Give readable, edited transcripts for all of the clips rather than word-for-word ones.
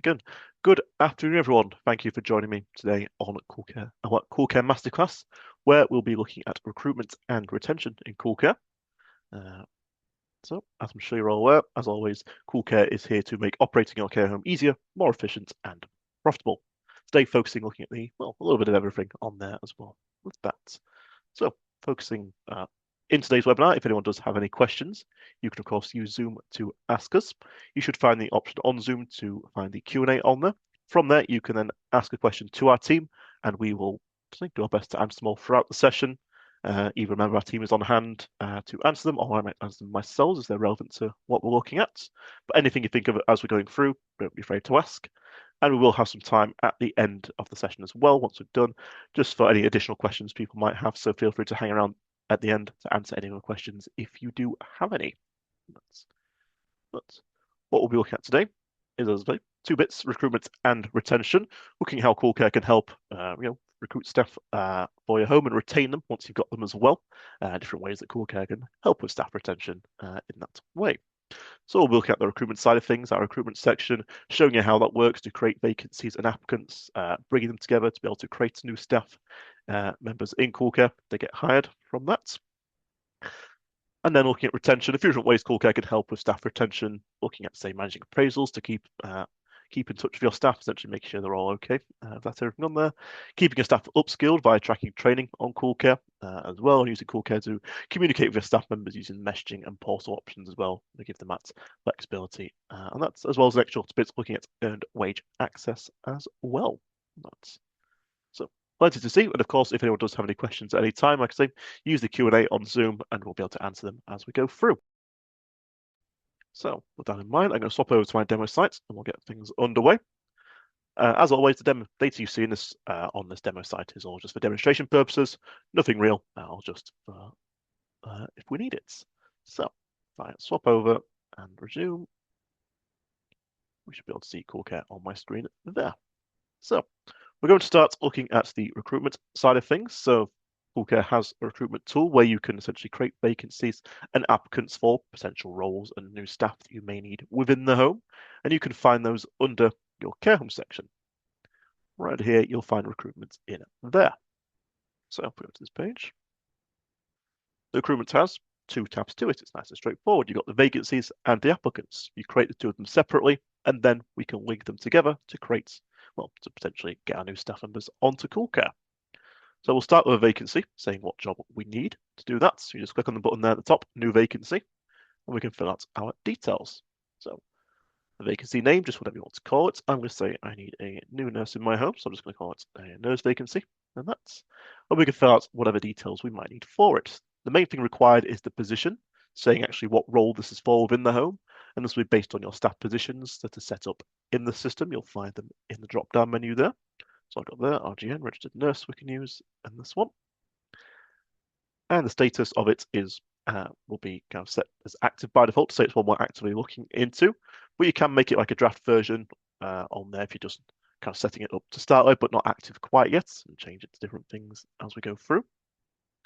Again, good afternoon, everyone. Thank you for joining me today on CoolCare, CoolCare Masterclass, where we'll be looking at recruitment and retention in CoolCare. So, as I'm sure you're all aware, as always, CoolCare is here to make operating your care home easier, more efficient, and profitable. Today, focusing looking at a little bit of everything on there as well with that. So, focusing in today's webinar, if anyone does have any questions, you can, of course, use Zoom to ask us. You should find the option on Zoom to find the Q&A on there. From there, you can then ask a question to our team, and we will do our best to answer them all throughout the session. Either a member of our team is on hand to answer them, or I might answer them myself as they're relevant to what we're looking at. But anything you think of as we're going through, don't be afraid to ask. And we will have some time at the end of the session as well, once we've done, just for any additional questions people might have. So feel free to hang around at the end to answer any of the questions if you do have any. But what we'll be looking at today is, as I say, two bits: recruitment and retention. Looking at how CoolCare can help, recruit staff for your home and retain them once you've got them as well. Different ways that CoolCare can help with staff retention in that way. So we'll be looking at the recruitment side of things, our recruitment section, showing you how that works to create vacancies and applicants, bringing them together to be able to create new staff members in CoolCare to get hired from that. And then looking at retention, a few different ways CoolCare can help with staff retention, looking at, say, managing appraisals to keep in touch with your staff, essentially making sure they're all okay. That's everything on there. Keeping your staff upskilled by tracking training on CoolCare as well, and using CoolCare to communicate with your staff members using messaging and portal options as well to give them that flexibility. And that's as well as extra bits looking at earned wage access as well. So plenty to see. And of course, if anyone does have any questions at any time, like I say, use the Q&A on Zoom and we'll be able to answer them as we go through. So with that in mind, I'm going to swap over to my demo site and we'll get things underway. As always, the demo data you see in this on this demo site is all just for demonstration purposes, nothing real, all just for if we need it. So if I swap over and resume, we should be able to see CoolCare on my screen there. So we're going to start looking at the recruitment side of things. So CoolCare has a recruitment tool where you can essentially create vacancies and applicants for potential roles and new staff that you may need within the home. And you can find those under your care home section. Right here, you'll find recruitment in there. So if we go to this page, the recruitment has two tabs to it. It's nice and straightforward. You've got the vacancies and the applicants. You create the two of them separately, and then we can link them together to create, to potentially get our new staff members onto CoolCare. So we'll start with a vacancy, saying what job we need to do that. So you just click on the button there at the top, new vacancy, and we can fill out our details. So the vacancy name, just whatever you want to call it. I'm going to say I need a new nurse in my home, so I'm just going to call it a nurse vacancy, and we can fill out whatever details we might need for it. The main thing required is the position, saying actually what role this is for within the home, and this will be based on your staff positions that are set up in the system. You'll find them in the drop-down menu there. So I've got there, RGN, registered nurse we can use, and this one. And the status of it is will be kind of set as active by default, so it's one we're actively looking into. But you can make it like a draft version on there if you're just kind of setting it up to start with, but not active quite yet, and change it to different things as we go through.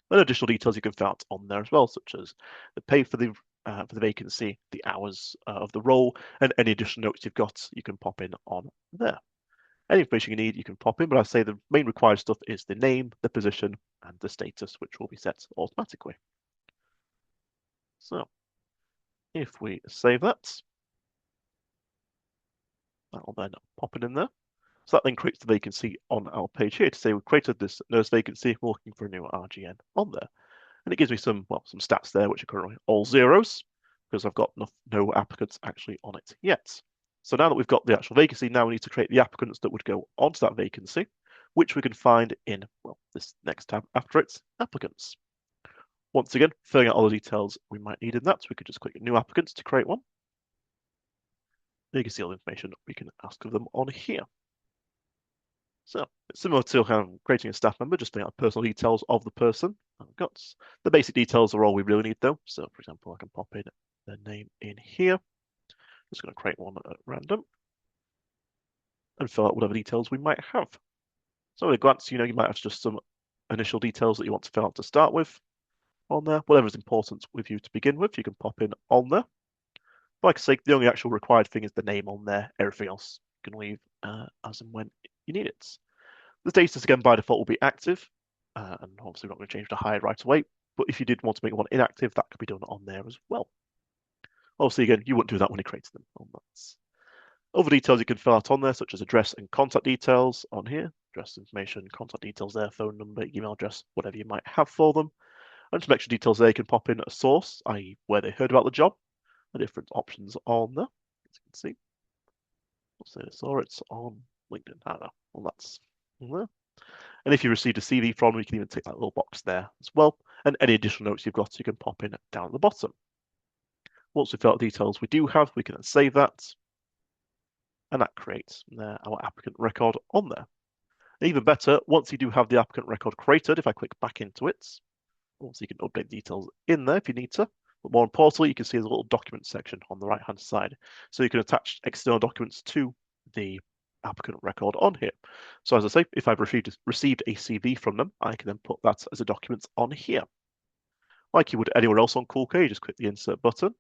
And additional details you can fill out on there as well, such as the pay for the vacancy, the hours of the role, and any additional notes you've got, you can pop in on there. Any information you need, you can pop in, but I say the main required stuff is the name, the position, and the status, which will be set automatically. So if we save that, that'll then pop it in there. So that then creates the vacancy on our page here to say we've created this nurse vacancy, we're looking for a new RGN on there. And it gives me some stats there, which are currently all zeros, because I've got no applicants actually on it yet. So now that we've got the actual vacancy, now we need to create the applicants that would go onto that vacancy, which we can find in, this next tab after it's applicants. Once again, filling out all the details we might need in that, so we could just click new applicants to create one. There you can see all the information we can ask of them on here. So it's similar to creating a staff member, just filling out personal details of the person. I've got the basic details are all we really need though. So for example, I can pop in their name in here. Just going to create one at random and fill out whatever details we might have. So at a glance, you might have just some initial details that you want to fill out to start with on there. Whatever is important with you to begin with, you can pop in on there. Like I say, the only actual required thing is the name on there. Everything else you can leave as and when you need it. The status, again, by default will be active, and obviously we're not going to change to hide right away, but if you did want to make one inactive, that could be done on there as well. Obviously, again, you wouldn't do that when you created them. Other details you can fill out on there, such as address and contact details on here. Address information, contact details there, phone number, email address, whatever you might have for them. And some extra details there, you can pop in a source, i.e. where they heard about the job. The different options on there, as you can see. Let's say I saw it's on LinkedIn. I don't know. Well, that's there. And if you received a CV from them, you can even tick that little box there as well. And any additional notes you've got, you can pop in down at the bottom. Once we've filled out details we do have, we can then save that. And that creates our applicant record on there. And even better, once you do have the applicant record created, if I click back into it, also you can update details in there if you need to. But more importantly, you can see there's a little document section on the right-hand side. So you can attach external documents to the applicant record on here. So as I say, if I've received a CV from them, I can then put that as a document on here. Like you would anywhere else on CoolCare, you just click the insert button.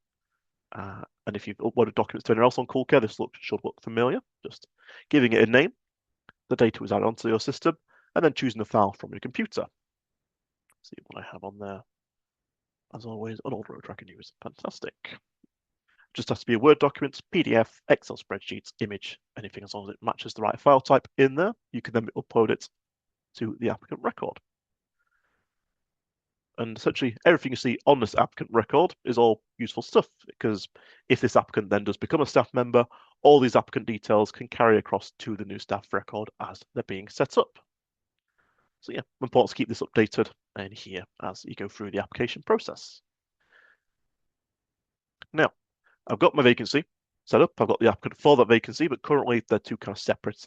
And if you've uploaded documents to anywhere else on CoolCare, this should look familiar. Just giving it a name, the data was added onto your system, and then choosing the file from your computer. Let's see what I have on there. As always, an old road track I can use. Fantastic. Just has to be a Word document, PDF, Excel spreadsheet, image, anything as long as it matches the right file type in there. You can then upload it to the applicant record. And essentially everything you see on this applicant record is all useful stuff, because if this applicant then does become a staff member, all these applicant details can carry across to the new staff record as they're being set up. So yeah, important to keep this updated in here as you go through the application process. Now, I've got my vacancy set up. I've got the applicant for that vacancy, but currently they're two kind of separate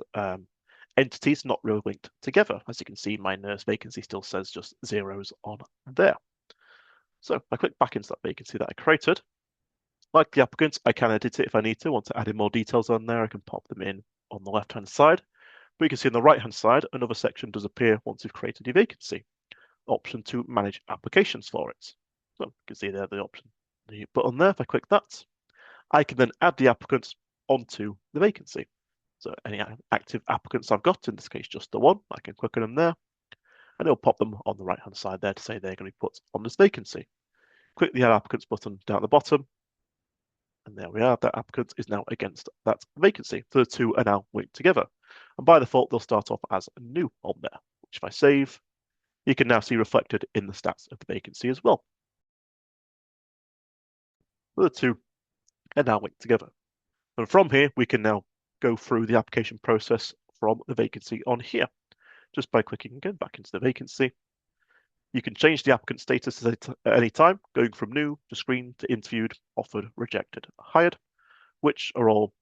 entities, not really linked together. As you can see, my nurse vacancy still says just zeros on there. So if I click back into that vacancy that I created, like the applicant, I can edit it if I need to. Want to add in more details on there, I can pop them in on the left-hand side. But you can see on the right-hand side, another section does appear once you've created your vacancy. Option to manage applications for it. So you can see there the option, the button there. If I click that, I can then add the applicants onto the vacancy. So any active applicants I've got, in this case just the one, I can click on them there, and it'll pop them on the right-hand side there to say they're going to be put on this vacancy. Click the Add Applicants button down at the bottom, and there we are. That applicant is now against that vacancy. So the two are now linked together. And by default, they'll start off as new on there, which if I save, you can now see reflected in the stats of the vacancy as well. So the two are now linked together. And from here, we can now go through the application process from the vacancy on here. Just by clicking again back into the vacancy, you can change the applicant status at any time, going from new to screened to interviewed, offered, rejected, hired, which are all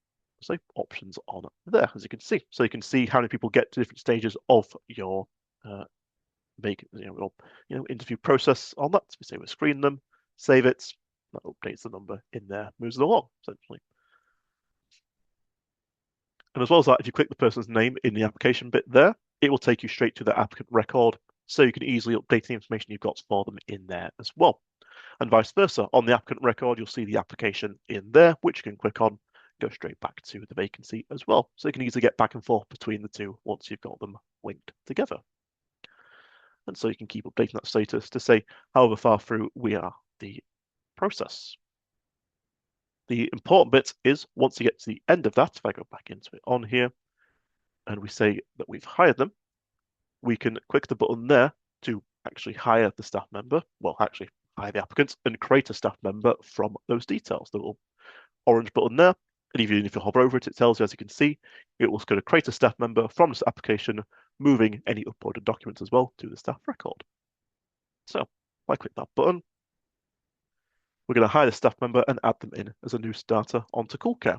options on there, as you can see. So you can see how many people get to different stages of your interview process on that. So we say we screen them, save it, that updates the number in there, moves it along, essentially. And as well as that, if you click the person's name in the application bit there, it will take you straight to the applicant record, so you can easily update the information you've got for them in there as well. And vice versa, on the applicant record, you'll see the application in there, which you can click on, go straight back to the vacancy as well. So you can easily get back and forth between the two once you've got them linked together. And so you can keep updating that status to say however far through we are the process. The important bit is once you get to the end of that, if I go back into it on here, and we say that we've hired them, we can click the button there to actually hire the staff member, well, actually hire the applicant and create a staff member from those details. The little orange button there, and even if you hover over it, it tells you, as you can see, it was going to create a staff member from this application, moving any uploaded documents as well to the staff record. So if I click that button, we're going to hire the staff member and add them in as a new starter onto CoolCare.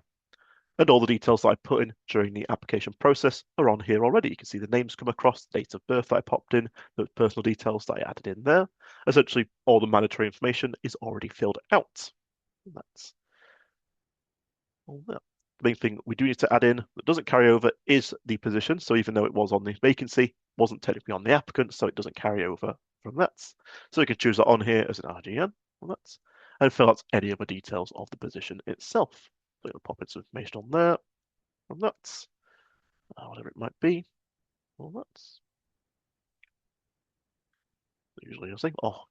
And all the details that I put in during the application process are on here already. You can see the names come across, the date of birth that I popped in, the personal details that I added in there. Essentially, all the mandatory information is already filled out. And that's all there. The main thing we do need to add in that doesn't carry over is the position. So even though it was on the vacancy, it wasn't technically on the applicant, so it doesn't carry over from that. So you can choose that on here as an RGN, and fill out any other details of the position itself. So it'll pop in some information on there, from that. whatever it might be. Well, that's usually a thing. Oh,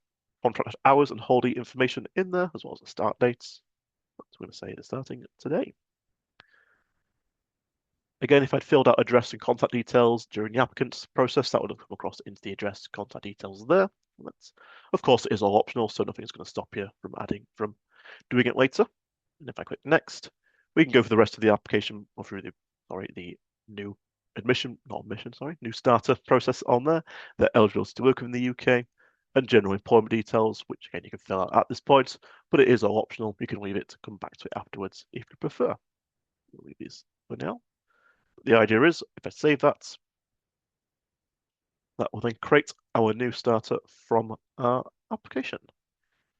contract hours and holiday information in there, as well as the start dates. So we're going to say it's starting today. Again, if I'd filled out address and contact details during the applicant's process, that would have come across into the address, contact details there. That's, of course, it is all optional, so nothing's going to stop you from doing it later. And if I click next, we can go for the rest of the application or through the new new starter process on there. They're eligible to work in the UK and general employment details, which again you can fill out at this point, but it is all optional. You can leave it to come back to it afterwards if you prefer. We'll leave these for now. The idea is, if I save that, that will then create our new starter from our application.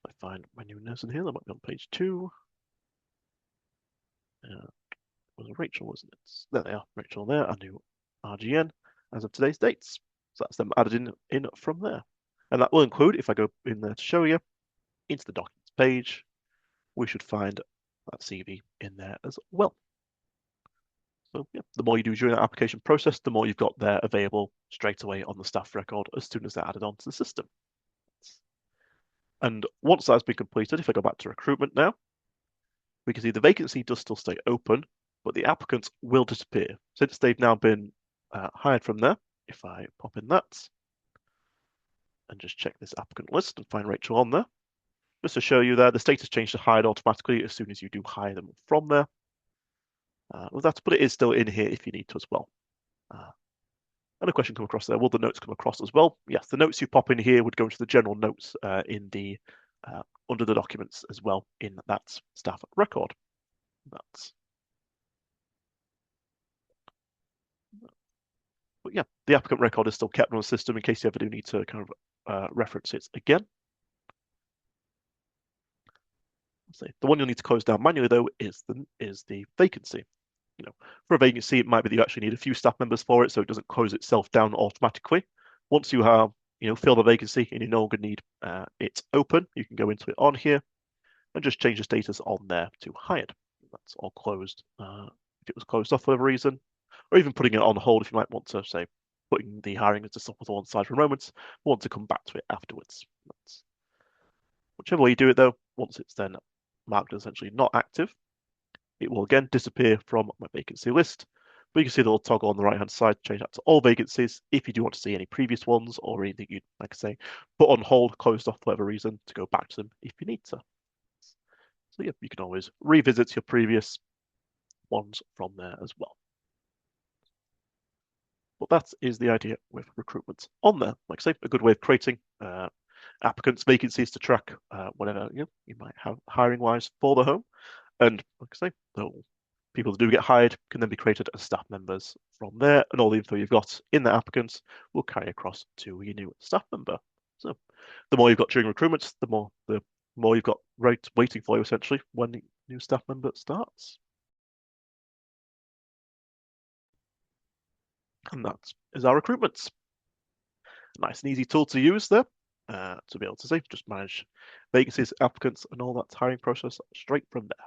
I find my new nurse in here, that might be on page 2. Was Rachel, wasn't it? There they are, Rachel there, our new RGN as of today's dates. So that's them added in from there. And that will include, if I go in there to show you, into the documents page, we should find that CV in there as well. So yeah, the more you do during that application process, the more you've got there available straight away on the staff record as soon as they're added onto the system. And once that's been completed, if I go back to recruitment now, we can see the vacancy does still stay open, but the applicants will disappear since they've now been hired from there. If I pop in that and just check this applicant list and find Rachel on there, just to show you there, the status changed to hired automatically as soon as you do hire them from there. With that, but it is still in here if you need to as well. And a question come across there, will the notes come across as well? Yes, the notes you pop in here would go into the general notes in the under the documents as well in that staff record. But yeah, the applicant record is still kept on the system in case you ever do need to kind of reference it again. So the one you'll need to close down manually though is the vacancy. For a vacancy, it might be that you actually need a few staff members for it, so it doesn't close itself down automatically. Once you have, fill the vacancy and you no longer need it open, you can go into it on here and just change the status on there to hired. That's all closed. If it was closed off for whatever reason, or even putting it on hold if you might want to, say, putting the hiring as a stop with one side for a moment, want to come back to it afterwards. Whichever way you do it though, once it's then marked as essentially not active, it will again disappear from my vacancy list. But you can see the little toggle on the right hand side, change that to all vacancies if you do want to see any previous ones or anything you'd like to say, put on hold, closed off for whatever reason, to go back to them if you need to. So yeah, you can always revisit your previous ones from there as well. But that is the idea with recruitment on there. Like I say, a good way of creating applicants, vacancies to track whatever you might have hiring wise for the home. And like I say, people that do get hired can then be created as staff members from there, and all the info you've got in the applicants will carry across to your new staff member. So the more you've got during recruitment, the more you've got waiting for you essentially when the new staff member starts. And that is our recruitment. Nice and easy tool to use there to be able to say just manage vacancies, applicants, and all that hiring process straight from there.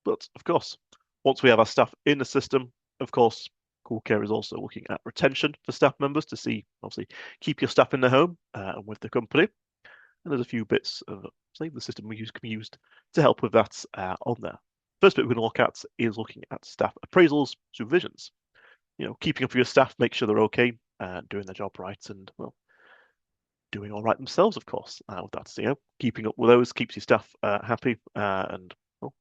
But of course, once we have our staff in the system, of course, CoolCare is also looking at retention for staff members to see, obviously, keep your staff in the home and with the company. And there's a few bits of the system we use can be used to help with that on there. First bit we're going to look at is looking at staff appraisals, supervisions. Keeping up with your staff, make sure they're okay, doing their job right, and well, doing all right themselves, of course. With that, keeping up with those keeps your staff happy, and well,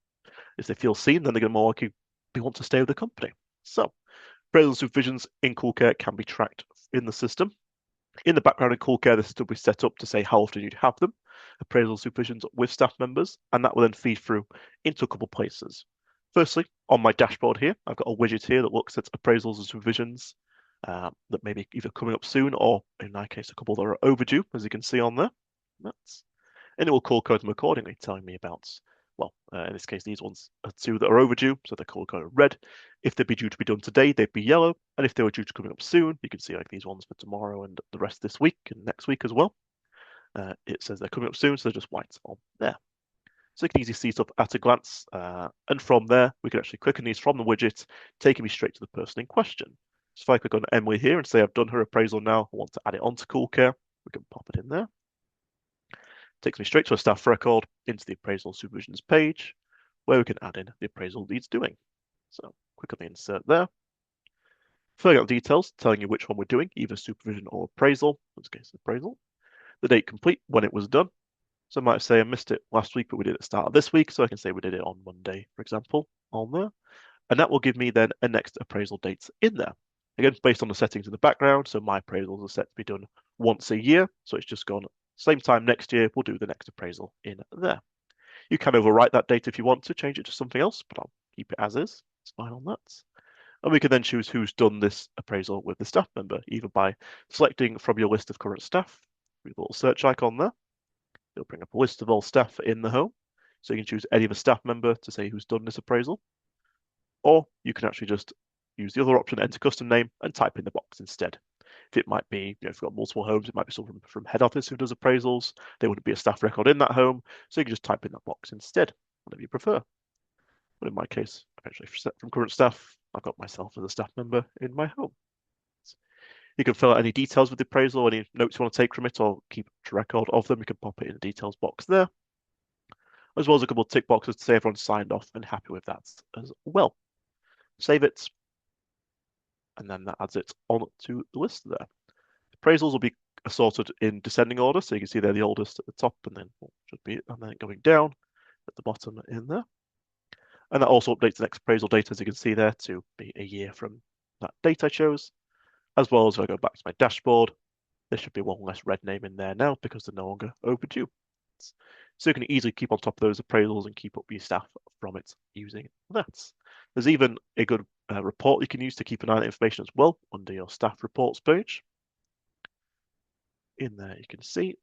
if they feel seen, then they're going to more likely want to stay with the company. So, appraisal supervisions in CoolCare can be tracked in the system. In the background in CoolCare, the system will be set up to say how often you'd have them, appraisal supervisions with staff members, and that will then feed through into a couple of places. Firstly, on my dashboard here, I've got a widget here that looks at appraisals and supervisions that may be either coming up soon or, in my case, a couple that are overdue, as you can see on there. And it will call code them accordingly, telling me about, well, in this case, these ones are 2 that are overdue, so they're call coded red. If they'd be due to be done today, they'd be yellow. And if they were due to coming up soon, you can see like these ones for tomorrow and the rest this week and next week as well. It says they're coming up soon, so they're just white on there. So you can easily see stuff at a glance. And from there, we can actually click on these from the widget, taking me straight to the person in question. So if I click on Emily here and say I've done her appraisal now, I want to add it onto CoolCare, we can pop it in there. Takes me straight to a staff record into the appraisal supervisions page, where we can add in the appraisal needs doing. So click on the insert there. Filling out the details, telling you which one we're doing, either supervision or appraisal, in this case appraisal. The date complete, when it was done. So I might say I missed it last week, but we did it at the start of this week, so I can say we did it on Monday, for example, on there. And that will give me then a next appraisal date in there. Again, based on the settings in the background, so my appraisals are set to be done once a year, so it's just gone same time next year, we'll do the next appraisal in there. You can overwrite that date if you want to, change it to something else, but I'll keep it as is. It's fine on that. And we can then choose who's done this appraisal with the staff member, either by selecting from your list of current staff, with a little search icon there. It'll bring up a list of all staff in the home. So you can choose any of the staff member to say who's done this appraisal. Or you can actually just use the other option, enter custom name, and type in the box instead. If it might be, if you've got multiple homes, it might be someone from head office who does appraisals. There wouldn't be a staff record in that home, so you can just type in that box instead, whatever you prefer. But in my case, eventually from current staff, I've got myself as a staff member in my home. You can fill out any details with the appraisal, any notes you want to take from it, or keep a record of them. You can pop it in the details box there, as well as a couple of tick boxes to say everyone's signed off and happy with that as well. Save it, and then that adds it on to the list there. Appraisals will be sorted in descending order, so you can see they're the oldest at the top, and then should be, and then going down at the bottom in there. And that also updates the next appraisal date, as you can see there, to be a year from that date I chose. As well as if I go back to my dashboard, there should be one less red name in there now because they're no longer overdue. So you can easily keep on top of those appraisals and keep up your staff from it using that. There's even a good report you can use to keep an eye on information as well under your staff reports page. In there you can see,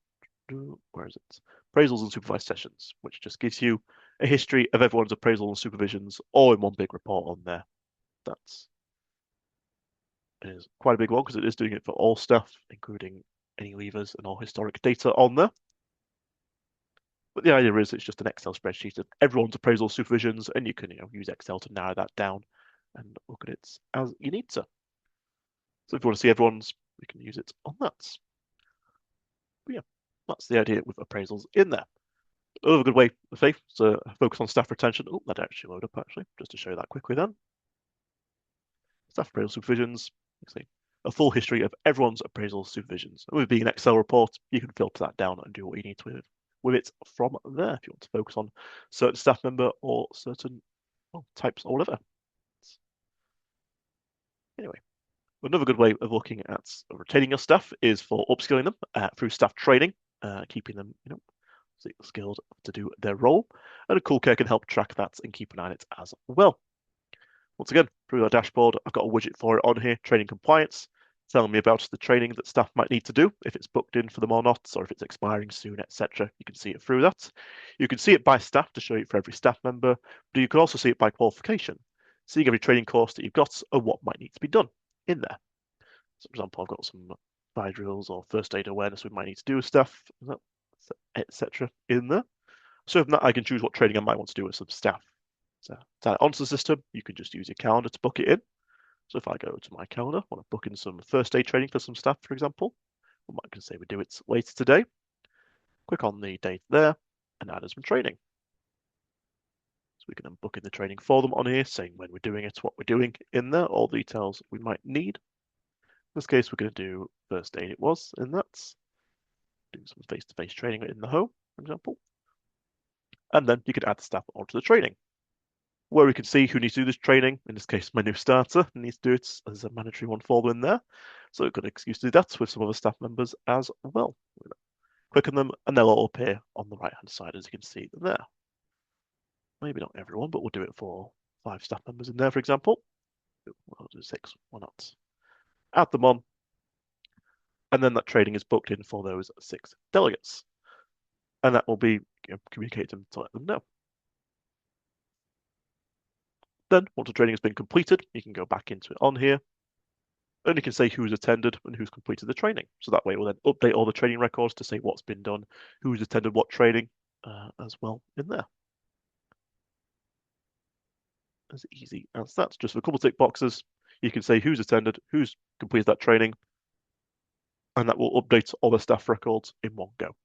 where is it? Appraisals and supervised sessions, which just gives you a history of everyone's appraisal and supervisions all in one big report on there. That's is quite a big one because it is doing it for all staff, including any leavers and all historic data on there. But the idea is it's just an Excel spreadsheet of everyone's appraisal supervisions, and you can use Excel to narrow that down and look at it as you need to. So if you want to see everyone's, we can use it on that. But yeah, that's the idea with appraisals in there. Another good way of say to focus on staff retention. Oh, that actually load up actually, just to show you that quickly then. Staff appraisal supervisions, see a full history of everyone's appraisal supervisions. And with being an Excel report, you can filter that down and do what you need to with it from there if you want to focus on certain staff member or certain types or whatever. Anyway, another good way of looking at retaining your staff is for upskilling them through staff training, keeping them skilled to do their role. And a CoolCare can help track that and keep an eye on it as well. Once again, through our dashboard, I've got a widget for it on here, training compliance, telling me about the training that staff might need to do, if it's booked in for them or not, or if it's expiring soon, etc. You can see it through that. You can see it by staff to show you for every staff member, but you can also see it by qualification, seeing every training course that you've got and what might need to be done in there. So, for example, I've got some fire drills or first aid awareness we might need to do with staff, etc. in there. So from that, I can choose what training I might want to do with some staff. So to add it onto the system, you can just use your calendar to book it in. So if I go to my calendar, I want to book in some first aid training for some staff, for example, I might say we do it later today. Click on the date there and add some training. So we can then book in the training for them on here, saying when we're doing it, what we're doing in there, all details we might need. In this case, we're going to do first aid it was in that. Do some face-to-face training in the home, for example. And then you can add the staff onto the training, where we can see who needs to do this training. In this case, my new starter needs to do it as a mandatory one for them in there. So we've got an excuse to do that with some other staff members as well. Click on them and they'll all appear on the right-hand side, as you can see there. Maybe not everyone, but we'll do it for 5 staff members in there, for example. I'll do 6, why not? Add them on. And then that training is booked in for those 6 delegates. And that will be communicated to them to let them know. Then, once the training has been completed, you can go back into it on here, and you can say who's attended and who's completed the training. So that way we'll then update all the training records to say what's been done, who's attended what training as well in there. as easy as that. Just a couple of tick boxes. You can say who's attended, who's completed that training, and that will update all the staff records in one go.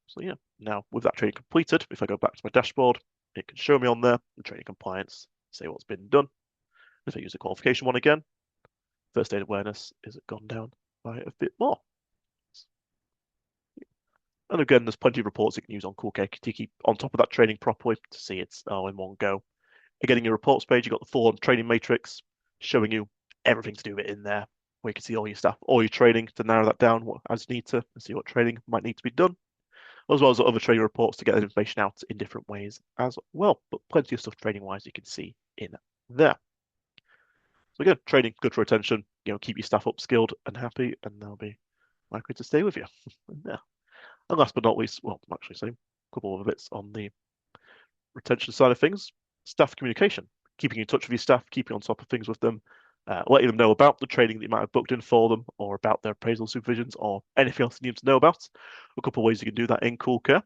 So yeah, now with that training completed, if I go back to my dashboard, it can show me on there the training compliance, say what's been done. If I use the qualification one again, first aid awareness is gone down by a bit more. And again, there's plenty of reports you can use on CoolCare to keep on top of that training properly to see it's all in one go. Again, in your reports page, you've got the full-on training matrix showing you everything to do with it in there, where you can see all your stuff, all your training to narrow that down as you need to, and see what training might need to be done, as well as other training reports to get that information out in different ways as well. But plenty of stuff training-wise you can see in there. So again, training, good for retention, keep your staff upskilled and happy, and they'll be likely to stay with you. Yeah. And last but not least, well, actually, same couple of bits on the retention side of things, staff communication, keeping in touch with your staff, keeping on top of things with them, letting them know about the training that you might have booked in for them, or about their appraisal supervisions, or anything else you need to know about. A couple of ways you can do that in CoolCare.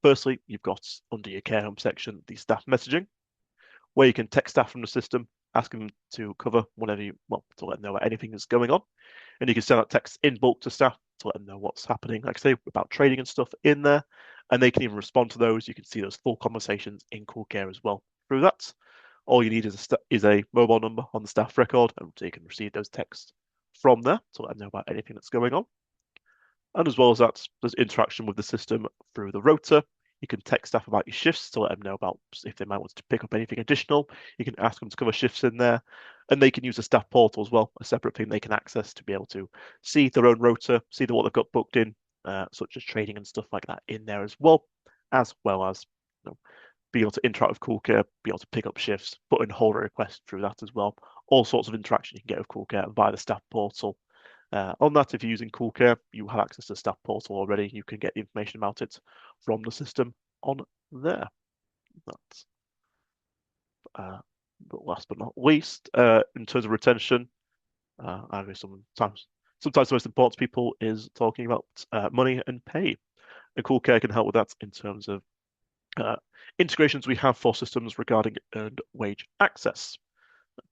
Firstly, you've got under your care home section the staff messaging, where you can text staff from the system, asking them to cover whatever to let them know about anything that's going on. And you can send out text in bulk to staff to let them know what's happening, like I say, about training and stuff in there. And they can even respond to those. You can see those full conversations in CoolCare as well through that. All you need is a mobile number on the staff record, and so you can receive those texts from there to let them know about anything that's going on. And as well as that, there's interaction with the system through the rota. You can text staff about your shifts to let them know about if they might want to pick up anything additional. You can ask them to cover shifts in there. And they can use the staff portal as well, a separate thing they can access to be able to see their own rota, see what they've got booked in, such as training and stuff like that in there as well as be able to interact with CoolCare, be able to pick up shifts, put in holder requests through that as well. All sorts of interaction you can get with CoolCare via the staff portal. On that, if you're using CoolCare, you have access to the staff portal already. You can get the information about it from the system on there. That's, but last but not least, in terms of retention, I know sometimes the most important to people is talking about money and pay. And CoolCare can help with that in terms of integrations we have for systems regarding earned wage access.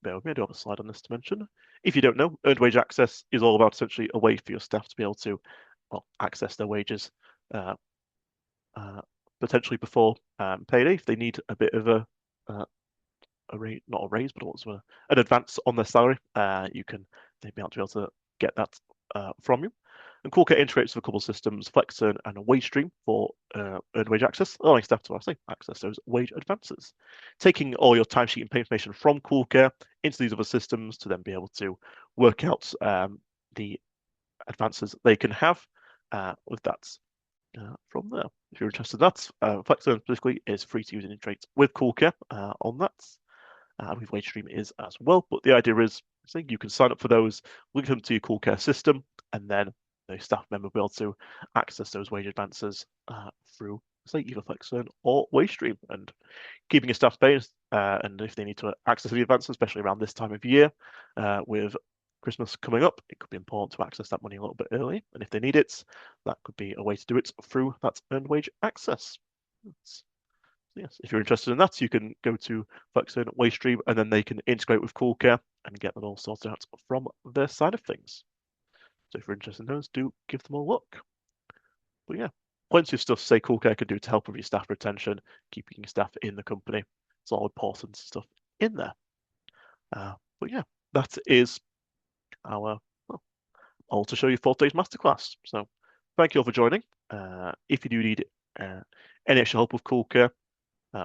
Bear with me, I do have a slide on this to mention. If you don't know, earned wage access is all about essentially a way for your staff to be able to access their wages potentially before payday if they need a bit of a rate, not a raise, but also an advance on their salary. They'd be able to get that from you. And CoolCare integrates with a couple of systems, FlexEarn and a WageStream for earned wage access, allowing staff to access those wage advances. Taking all your timesheet and pay information from CoolCare into these other systems to then be able to work out the advances they can have with that from there. If you're interested in that, FlexEarn specifically is free to use and integrate with CoolCare on that. With WageStream is as well, but the idea is you can sign up for those, link them to your CoolCare system, and then the staff member will be able to access those wage advances through, either FlexEarn or WageStream, and keeping your staff paid. And if they need to access the advances, especially around this time of year, with Christmas coming up, it could be important to access that money a little bit early. And if they need it, that could be a way to do it through that earned wage access. Yes, if you're interested in that, you can go to FlexEarn, WageStream, and then they can integrate with CoolCare and get that all sorted out from their side of things. So if you're interested in those, do give them a look. But yeah, plenty of stuff CoolCare can do to help with your staff retention, keeping staff in the company. It's all important stuff in there. But yeah, that is our all to show you for today's masterclass. So thank you all for joining. If you do need any extra help with CoolCare,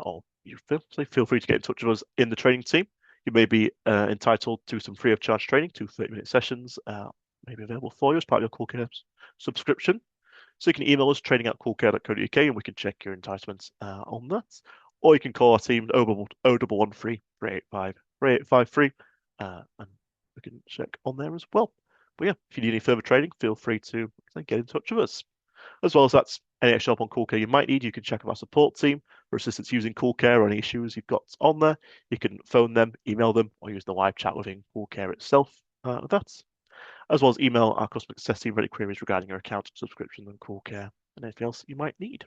or you feel free to get in touch with us in the training team. You may be entitled to some free of charge training, 2 30-minute sessions, may be available for you as part of your CoolCare subscription. So you can email us training@coolcare.co.uk and we can check your entitlements on that. Or you can call our team 0113 385 3853 and we can check on there as well. But yeah, if you need any further training, feel free to get in touch with us. As well as that's any extra help on CoolCare you might need, you can check with our support team for assistance using CoolCare or any issues you've got on there. You can phone them, email them, or use the live chat within CoolCare itself with that. As well as email our customer success team for any queries regarding your account, subscription, and CoolCare, and anything else you might need.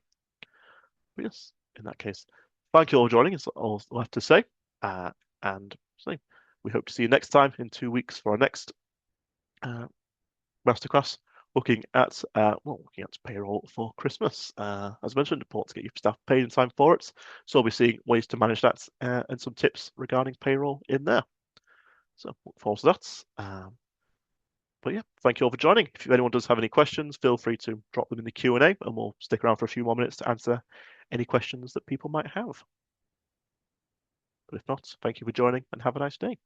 But yes, in that case, thank you all for joining. Is all I have to say. And so we hope to see you next time in 2 weeks for our next masterclass, looking at payroll for Christmas. As mentioned, important to get your staff paid in time for it. So we'll be seeing ways to manage that and some tips regarding payroll in there. So look forward to that. But yeah, thank you all for joining. If anyone does have any questions, feel free to drop them in the Q&A, and we'll stick around for a few more minutes to answer any questions that people might have. But if not, thank you for joining and have a nice day.